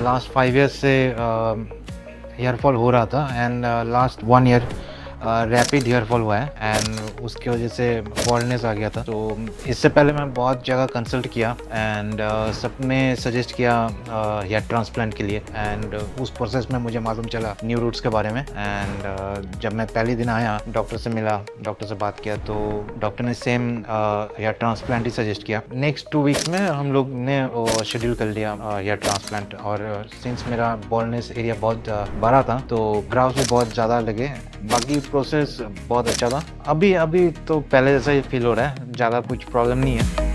Last 5 years से hair fall हो रहा था and last 1 year rapid hair fall हुआ है एंड उसकी वजह से बॉल्डनेस आ गया था। तो इससे पहले मैं बहुत जगह कंसल्ट किया एंड सब ने सजेस्ट किया हेयर ट्रांसप्लांट के लिए एंड उस प्रोसेस में मुझे मालूम चला न्यू रूट्स के बारे में एंड जब मैं पहले दिन आया डॉक्टर से मिला, डॉक्टर से बात किया तो डॉक्टर ने same here transplant he suggest किया। नेक्स्ट 2 वीक्स में हम लोग ने शेड्यूल कर लिया हेयर ट्रांसप्लांट और सिंस मेरा बॉल्डनेस एरिया बहुत बड़ा था तो ग्राफ्स भी बहुत ज़्यादा लगे। बाकी प्रोसेस बहुत अच्छा था। अभी तो पहले जैसा ही फील हो रहा है, ज़्यादा कुछ प्रॉब्लम नहीं है।